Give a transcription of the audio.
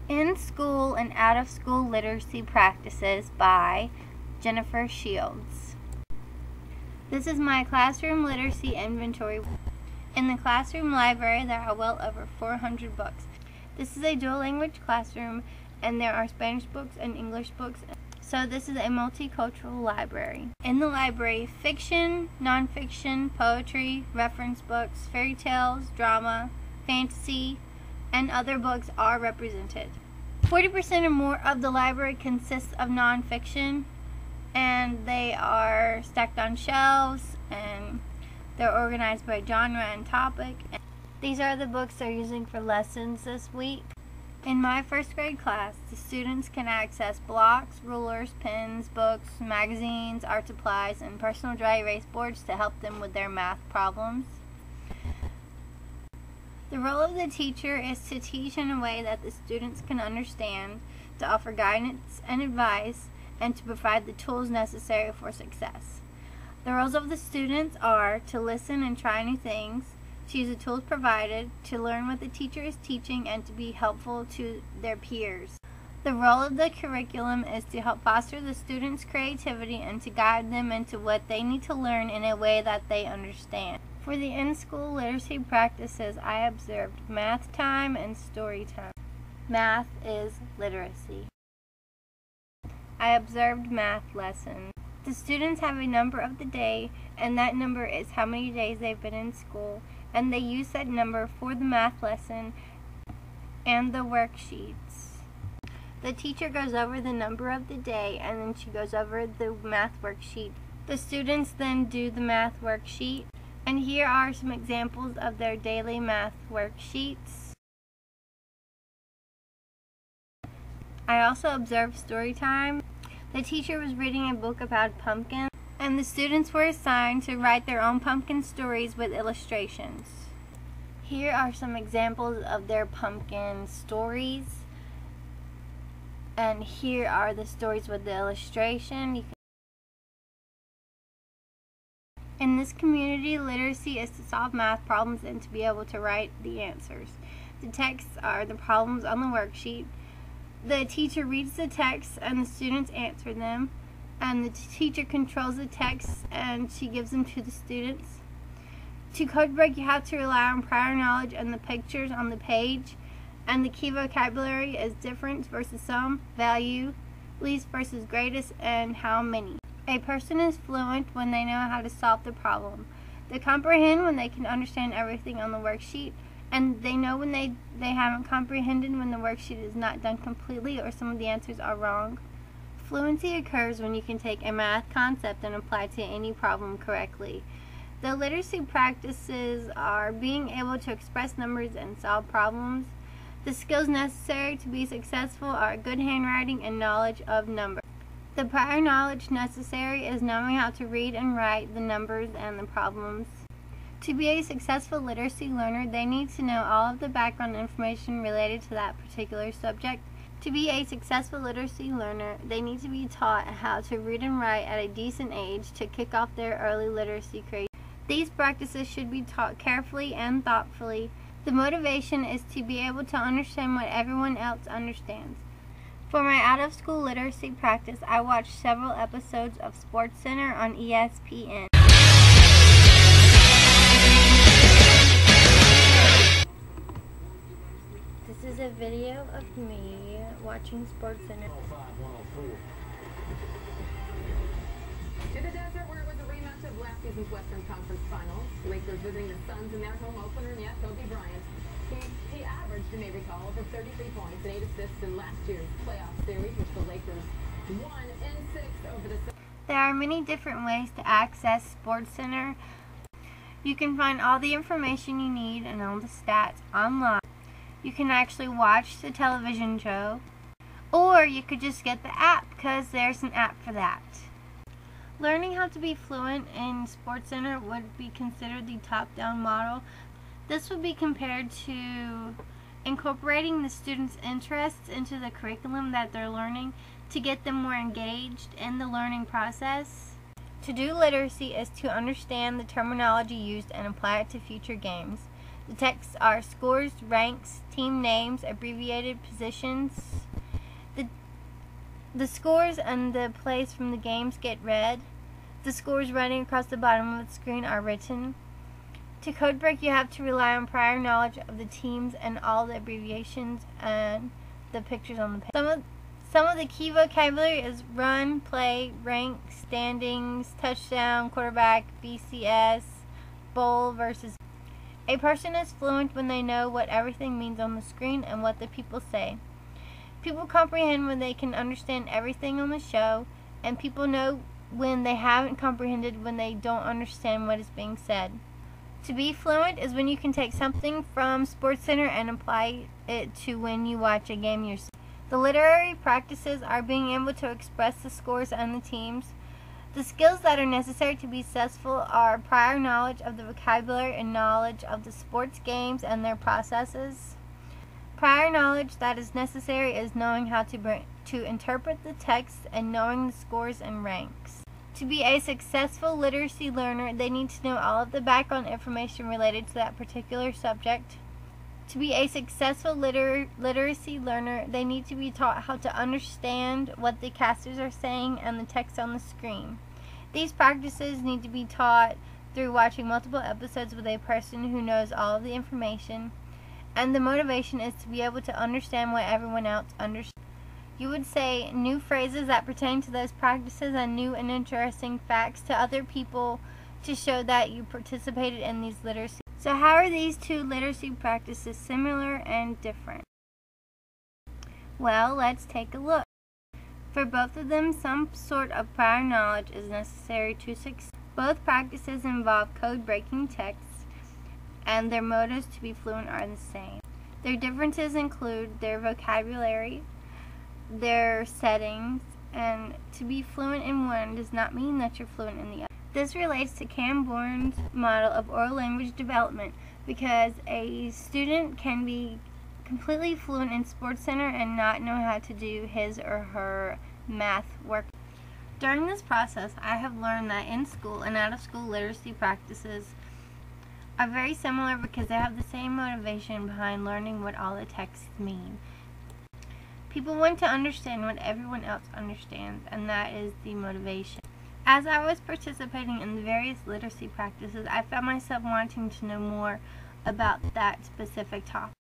In School and Out-of-School Literacy Practices by Jennifer Shields. This is my classroom literacy inventory. In the classroom library, there are well over 400 books. This is a dual language classroom, and there are Spanish books and English books, so this is a multicultural library. In the library, fiction, nonfiction, poetry, reference books, fairy tales, drama, fantasy, and other books are represented. 40% or more of the library consists of nonfiction, and they are stacked on shelves, and they're organized by genre and topic. These are the books they're using for lessons this week. In my first grade class, the students can access blocks, rulers, pens, books, magazines, art supplies, and personal dry erase boards to help them with their math problems. The role of the teacher is to teach in a way that the students can understand, to offer guidance and advice, and to provide the tools necessary for success. The roles of the students are to listen and try new things, to use the tools provided, to learn what the teacher is teaching, and to be helpful to their peers. The role of the curriculum is to help foster the students' creativity and to guide them into what they need to learn in a way that they understand. For the in-school literacy practices, I observed math time and story time. Math is literacy. I observed math lessons. The students have a number of the day, and that number is how many days they've been in school, and they use that number for the math lesson and the worksheets. The teacher goes over the number of the day, and then she goes over the math worksheet. The students then do the math worksheet. And here are some examples of their daily math worksheets. I also observed story time. The teacher was reading a book about pumpkins, and the students were assigned to write their own pumpkin stories with illustrations. Here are some examples of their pumpkin stories, and here are the stories with the illustration. In this community, literacy is to solve math problems and to be able to write the answers. The texts are the problems on the worksheet. The teacher reads the texts and the students answer them. And the teacher controls the texts and she gives them to the students. To code break, you have to rely on prior knowledge and the pictures on the page. And the key vocabulary is difference versus sum, value, least versus greatest, and how many. A person is fluent when they know how to solve the problem. They comprehend when they can understand everything on the worksheet, and they know when they haven't comprehended when the worksheet is not done completely or some of the answers are wrong. Fluency occurs when you can take a math concept and apply it to any problem correctly. The literacy practices are being able to express numbers and solve problems. The skills necessary to be successful are good handwriting and knowledge of numbers. The prior knowledge necessary is knowing how to read and write the numbers and the problems. To be a successful literacy learner, they need to know all of the background information related to that particular subject. To be a successful literacy learner, they need to be taught how to read and write at a decent age to kick off their early literacy creation. These practices should be taught carefully and thoughtfully. The motivation is to be able to understand what everyone else understands. For my out-of-school literacy practice, I watched several episodes of SportsCenter on ESPN. This is a video of me watching SportsCenter. To the desert, where it was a rematch of last season's Western Conference Finals. Lakers visiting the Suns in their home opener, and yet Kobe Bryant. He averaged, you may recall, over 33 points and 8 assists in last year's playoff series, which the Lakers won in 6 over the Suns. There are many different ways to access SportsCenter. You can find all the information you need and all the stats online. You can actually watch the television show, or you could just get the app because there's an app for that. Learning how to be fluent in SportsCenter would be considered the top-down model. This would be compared to incorporating the students' interests into the curriculum that they're learning to get them more engaged in the learning process. To do literacy is to understand the terminology used and apply it to future games. The texts are scores, ranks, team names, abbreviated positions. The scores and the plays from the games get read. The scores running across the bottom of the screen are written. To code break, you have to rely on prior knowledge of the teams and all the abbreviations and the pictures on the page. Some of the key vocabulary is run, play, rank, standings, touchdown, quarterback, BCS, bowl versus. A person is fluent when they know what everything means on the screen and what the people say. People comprehend when they can understand everything on the show, and people know when they haven't comprehended when they don't understand what is being said. To be fluent is when you can take something from SportsCenter and apply it to when you watch a game yourself. The literary practices are being able to express the scores and the teams. The skills that are necessary to be successful are prior knowledge of the vocabulary and knowledge of the sports games and their processes. Prior knowledge that is necessary is knowing how to interpret the text and knowing the scores and ranks. To be a successful literacy learner, they need to know all of the background information related to that particular subject. To be a successful literacy learner, they need to be taught how to understand what the casters are saying and the text on the screen. These practices need to be taught through watching multiple episodes with a person who knows all of the information, and the motivation is to be able to understand what everyone else understands. You would say new phrases that pertain to those practices and new and interesting facts to other people to show that you participated in these literacy. So how are these two literacy practices similar and different? Well, let's take a look. For both of them, some sort of prior knowledge is necessary to succeed. Both practices involve code-breaking texts, and their motives to be fluent are the same. Their differences include their vocabulary, their settings, and to be fluent in one does not mean that you're fluent in the other. This relates to Camborne's model of oral language development, because a student can be completely fluent in SportsCenter and not know how to do his or her math work. During this process, I have learned that in school and out-of-school literacy practices are very similar because they have the same motivation behind learning what all the texts mean. People want to understand what everyone else understands, and that is the motivation. As I was participating in the various literacy practices, I found myself wanting to know more about that specific topic.